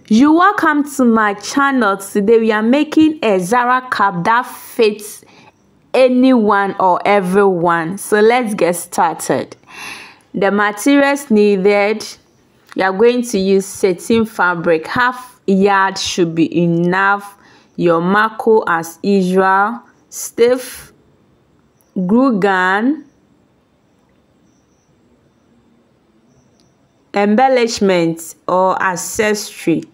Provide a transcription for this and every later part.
You welcome to my channel. Today we are making a Zara cap that fits anyone or everyone. So let's get started. The materials needed, you are going to use satin fabric. Half yard should be enough. Your Maco as usual, stiff glue gun, embellishments or accessory,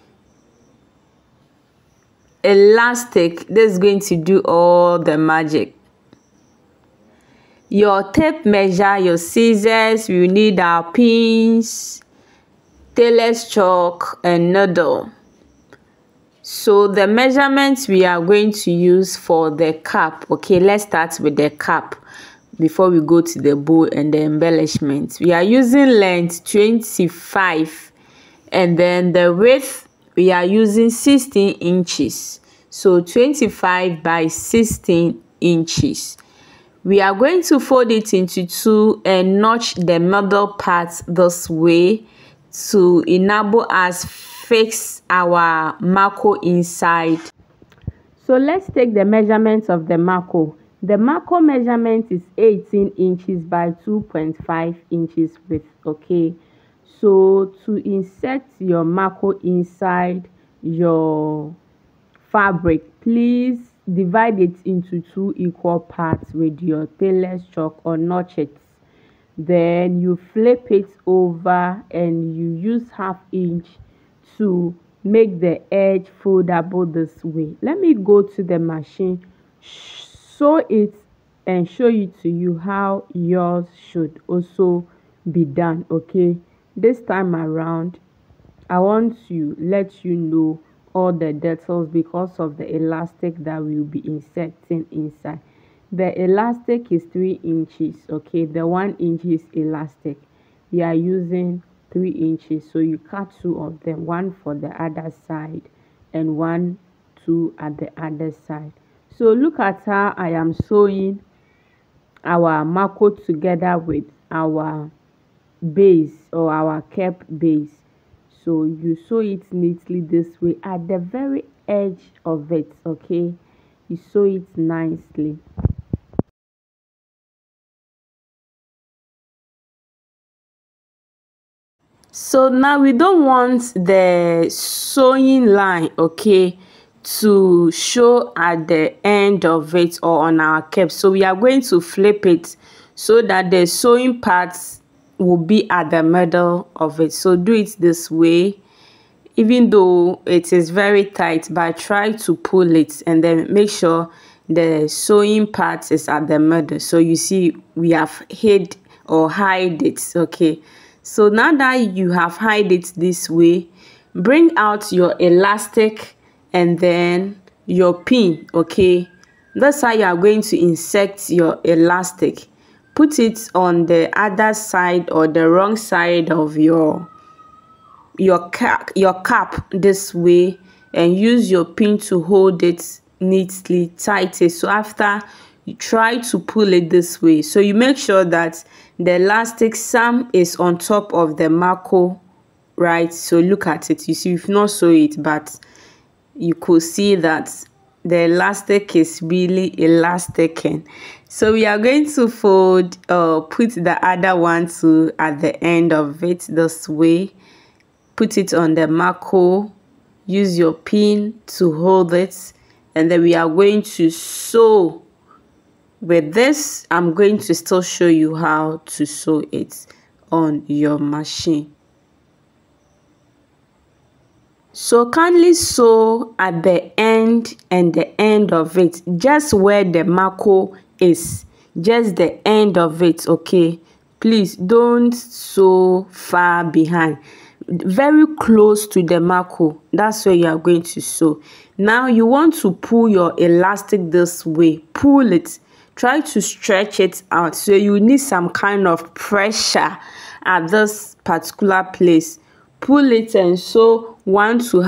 elastic. This is going to do all the magic. Your tape measure, your scissors, we need our pins, tailor's chalk and needle. So the measurements we are going to use for the cap, okay, let's start with the cap before we go to the bow and the embellishments. We are using length 25 and then the width we are using 16 inches. So 25 by 16 inches. We are going to fold it into two and notch the middle part this way to enable us fix our Maco inside. So let's take the measurements of the Maco. The Maco measurement is 18 inches by 2.5 inches width, okay? So to insert your Maco inside your fabric, please divide it into two equal parts with your tailor's chalk or notch it. Then you flip it over and you use 1/2 inch to make the edge foldable this way. Let me go to the machine, sew it and show it to you how yours should also be done, okay? This time around I want to let you know all the details because of the elastic that we will be inserting inside. The elastic is 3 inches, okay? The 1 inch is elastic. We are using 3 inches, so you cut 2 of them, one for the other side and 2 at the other side. So look at how I am sewing our Maco together with our base or our cap base. So you sew it neatly this way at the very edge of it, okay? You sew it nicely. So now we don't want the sewing line, okay, to show at the end of it or on our cap. So we are going to flip it so that the sewing parts will be at the middle of it. So do it this way, even though it is very tight, but try to pull it and then make sure the sewing part is at the middle. So you see we have hid or hide it, okay? So now that you have hide it this way, bring out your elastic and then your pin, okay? That's how you are going to insert your elastic. Put it on the other side or the wrong side of your cap this way and use your pin to hold it neatly tighter. So after you try to pull it this way, so you make sure that the elastic some is on top of the Maco, right? So look at it. You see, you've not sew it, but you could see that the elastic is really elastic. So we are going to fold put the other one to at the end of it this way. Put it on the Maco, use your pin to hold it, and then we are going to sew. With this, I'm going to still show you how to sew it on your machine. So kindly sew at the end and the end of it, just where the Maco is, just the end of it, okay? Please don't sew far behind, very close to the Maco. That's where you are going to sew. Now you want to pull your elastic this way. Pull it. Try to stretch it out. So you need some kind of pressure at this particular place. Pull it and sew 1 to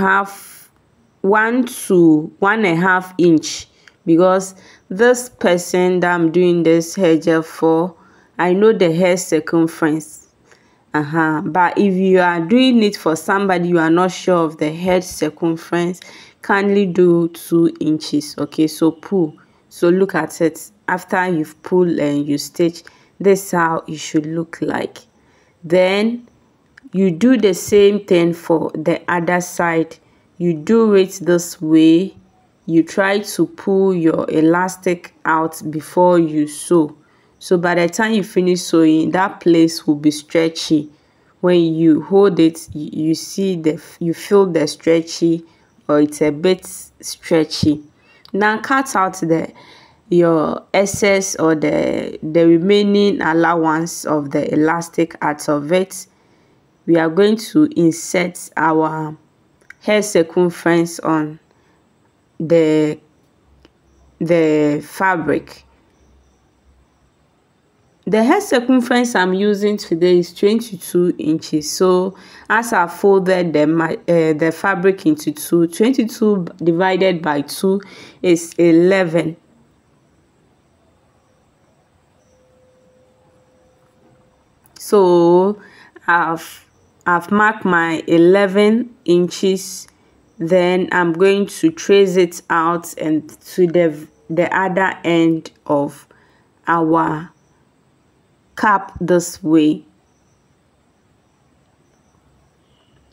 1.5 inch, because this person that I'm doing this hair gel for, I know the hair circumference. But if you are doing it for somebody you are not sure of the head circumference, kindly do 2 inches. Okay, so pull. So look at it. After you've pulled and you stitch, this is how it should look like. Then you do the same thing for the other side. You do it this way. You try to pull your elastic out before you sew. So by the time you finish sewing, that place will be stretchy. When you hold it, you feel the stretchy, or it's a bit stretchy. Now cut out your excess or the remaining allowance of the elastic out of it. We are going to insert our hair circumference on the fabric. The hair circumference I'm using today is 22 inches. So as I folded the fabric into 2, 22 divided by 2 is 11. So I've marked my 11 inches. Then I'm going to trace it out and to the other end of our cap this way.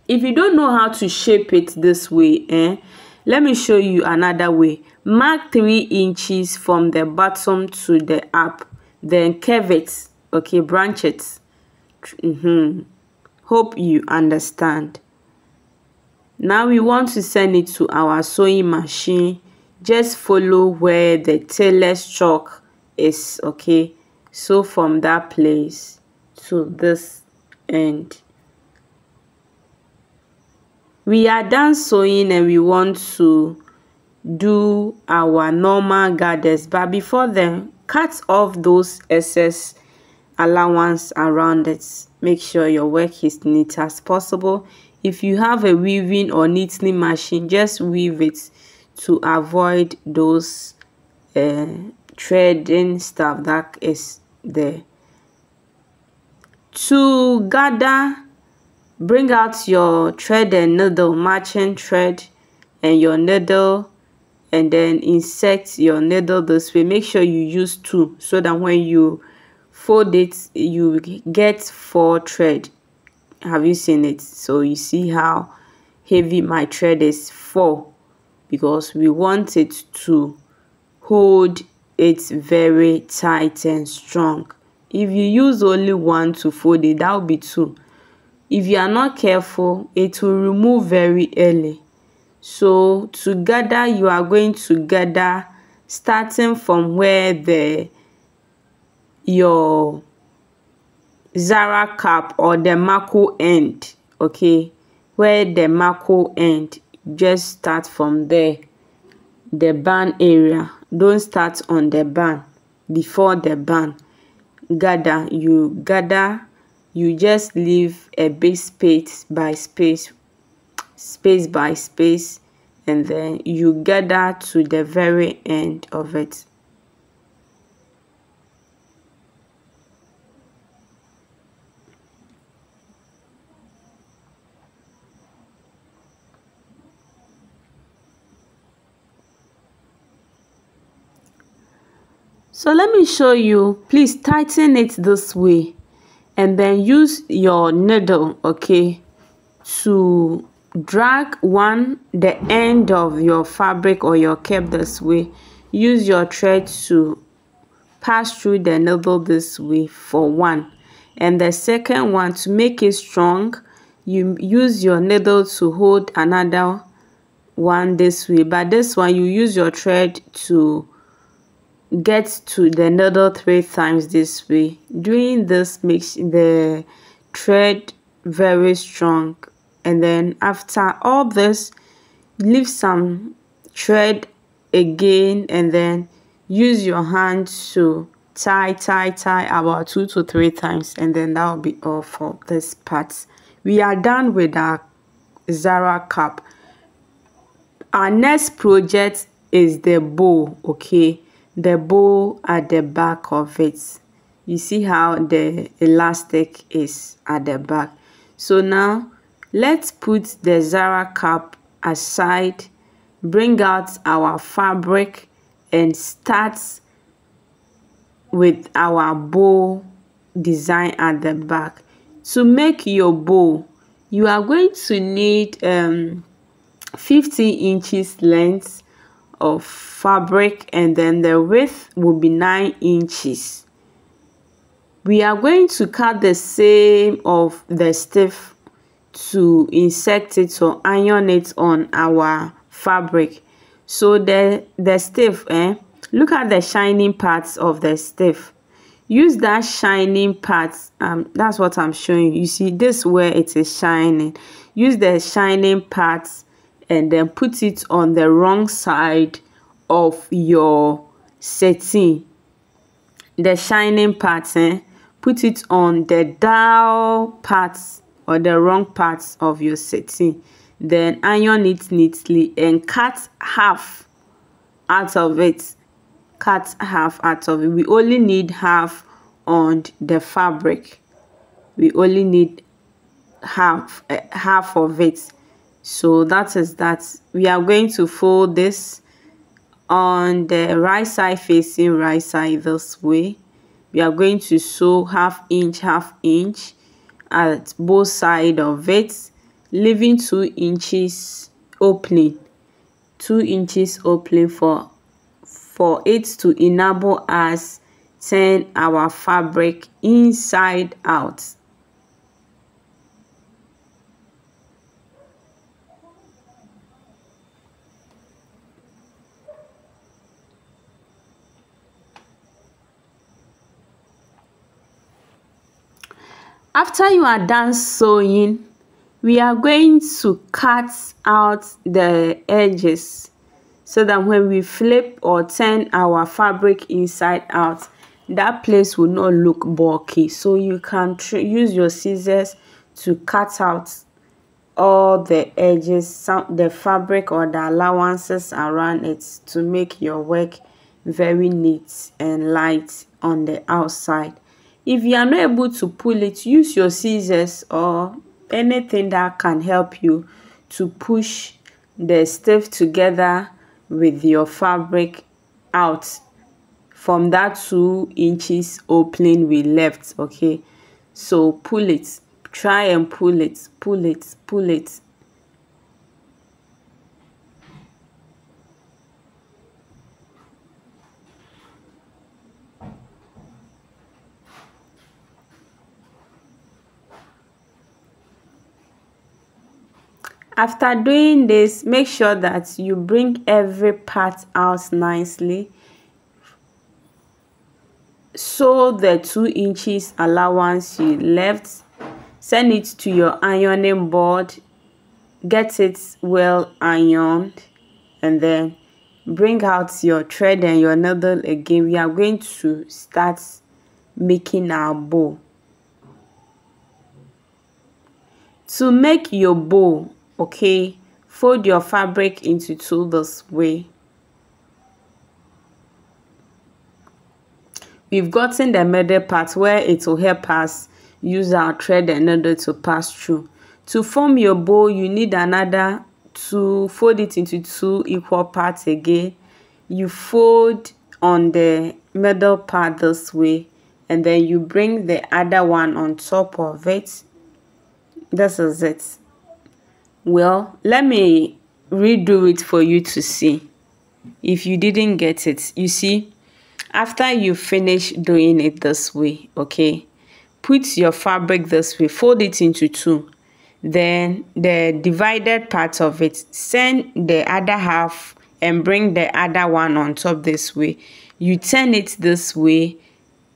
If you don't know how to shape it this way, let me show you another way. Mark 3 inches from the bottom to the up, then curve it. Okay, branch it. Hope you understand. Now we want to send it to our sewing machine. Just follow where the tailor's chalk is. Okay, so from that place to this end. We are done sewing and we want to do our normal gathers, but before then, cut off those excess allowance around it. Make sure your work is neat as possible. If you have a weaving or knitting machine, just weave it to avoid those threading stuff that is there. To gather, bring out your thread and needle, matching thread and your needle, and then insert your needle this way. Make sure you use 2 so that when you fold it, you get 4 thread. Have you seen it? So you see how heavy my thread is, 4, because we want it to hold it very tight and strong. If you use only 1 to fold it, that will be 2. If you are not careful, it will remove very early. So to gather, you are going to gather starting from where your Zara cap or the Maco end. Okay, where the Maco end, just start from there, the band area. Don't start on the band. Before the band, gather, you just leave a big space by space, and then you gather to the very end of it. So let me show you. Please tighten it this way and then use your needle, okay, to drag the end of your fabric or your cap this way. Use your thread to pass through the needle this way for 1, and the second one, to make it strong, you use your needle to hold another one this way, but this one you use your thread to get to the needle 3 times this way. Doing this makes the thread very strong. And then after all this, leave some thread again, and then use your hand to tie about 2 to 3 times, and then that will be all for this part. We are done with our Zara cap. Our next project is the bow. Okay, the bow at the back of it. You see how the elastic is at the back. So now let's put the Zara cap aside, bring out our fabric and start with our bow design at the back. To make your bow, you are going to need 50 inches length of fabric, and then the width will be 9 inches. We are going to cut the seam of the stiff to insert it or iron it on our fabric. So the stiff, look at the shining parts of the stiff. Use that shining part. That's what I'm showing you. You see this where it is shining. Use the shining parts and then put it on the wrong side of your satin. The shining parts, put it on the dull parts or the wrong parts of your satin. Then iron it neatly and cut half out of it. Cut half out of it. We only need half on the fabric. We only need half of it. So that is that. We are going to fold this on the right side, facing right side this way. We are going to sew half inch at both sides of it, leaving 2 inches opening. 2 inches opening for it to enable us turn our fabric inside out. After you are done sewing, we are going to cut out the edges so that when we flip or turn our fabric inside out, that place will not look bulky. So you can use your scissors to cut out all the edges, the fabric or the allowances around it, to make your work very neat and light on the outside. If you are not able to pull it, use your scissors or anything that can help you to push the stiff together with your fabric out from that 2 inches opening we left. Okay, so pull it, try and pull it. After doing this, make sure that you bring every part out nicely. Sew the 2 inches allowance you left, send it to your ironing board, get it well ironed, and then bring out your thread and your needle again. We are going to start making our bow. To make your bow, okay, fold your fabric into 2 this way. We've gotten the middle part where it will help us use our thread and needle to pass through. To form your bow, you need another to fold it into 2 equal parts again. You fold on the middle part this way, and then you bring the other one on top of it. This is it. Well, let me redo it for you to see if you didn't get it. You see, after you finish doing it this way, okay, put your fabric this way, fold it into 2. Then the divided part of it, send the other half and bring the other one on top this way. You turn it this way,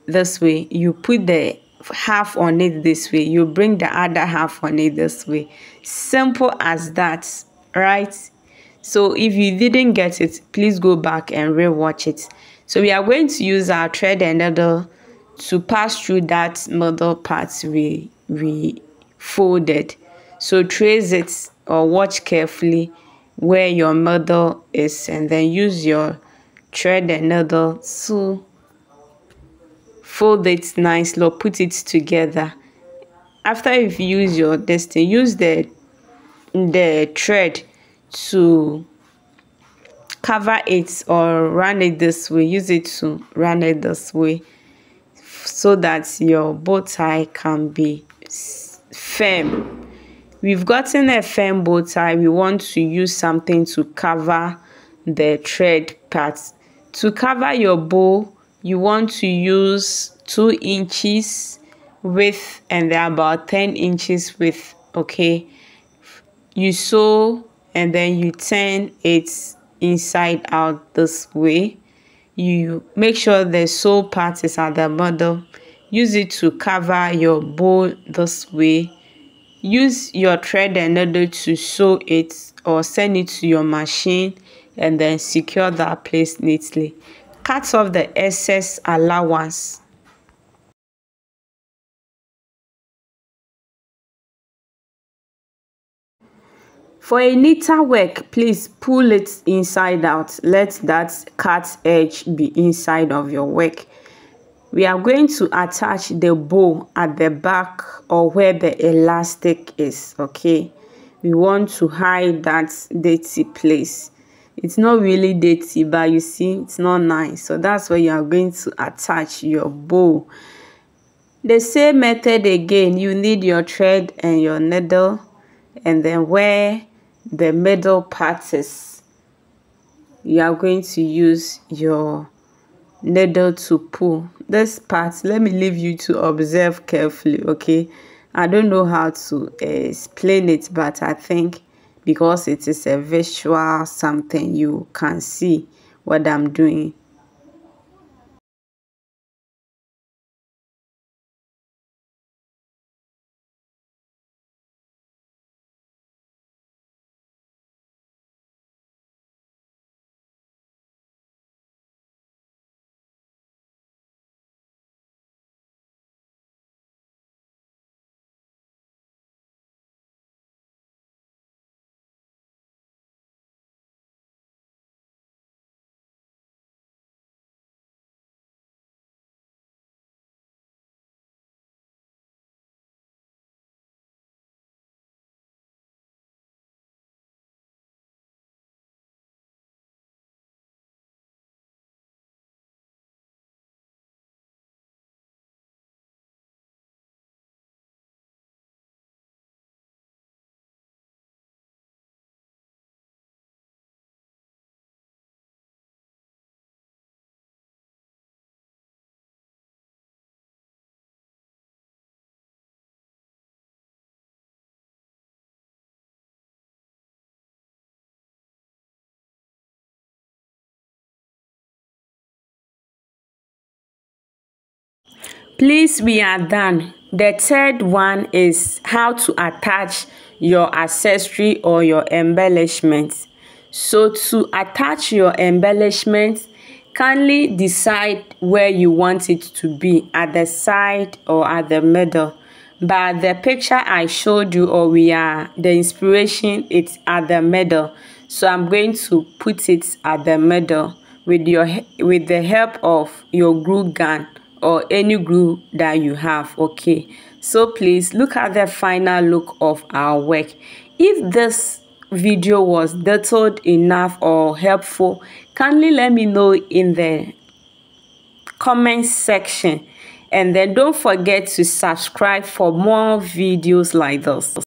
you put the half on it this way, you bring the other half on it this way. Simple as that, right? So if you didn't get it, please go back and rewatch it. So we are going to use our thread and needle to pass through that middle part we folded. So trace it or watch carefully where your middle is, and then use your thread and needle to fold it nicely or put it together. After you've used your destiny, use the thread to cover it or run it this way. Use it to run it this way so that your bow tie can be firm. We've gotten a firm bow tie. We want to use something to cover the thread part. To cover your bow, you want to use 2 inches width and then about 10 inches width. Okay, you sew and then you turn it inside out this way. You make sure the sew part is at the bottom. Use it to cover your bow this way. Use your thread and needle to sew it or send it to your machine and then secure that place neatly. Cut off the excess allowance. For a neater work, please pull it inside out. Let that cut edge be inside of your work. We are going to attach the bow at the back or where the elastic is, okay? We want to hide that dirty place. It's not really dirty, but you see, it's not nice. So that's where you are going to attach your bow. The same method again, you need your thread and your needle, and then where the middle part is, you are going to use your needle to pull this part. Let me leave you to observe carefully, okay? I don't know how to explain it, but I think because it is a visual something, you can see what I'm doing. Please, we are done. The third one is how to attach your accessory or your embellishment. So to attach your embellishment, kindly decide where you want it to be, at the side or at the middle. But the picture I showed you, or the inspiration, it's at the middle. So I'm going to put it at the middle with the help of your glue gun or any glue that you have. Okay, so please look at the final look of our work. If this video was detailed enough or helpful, kindly let me know in the comment section, and then don't forget to subscribe for more videos like this.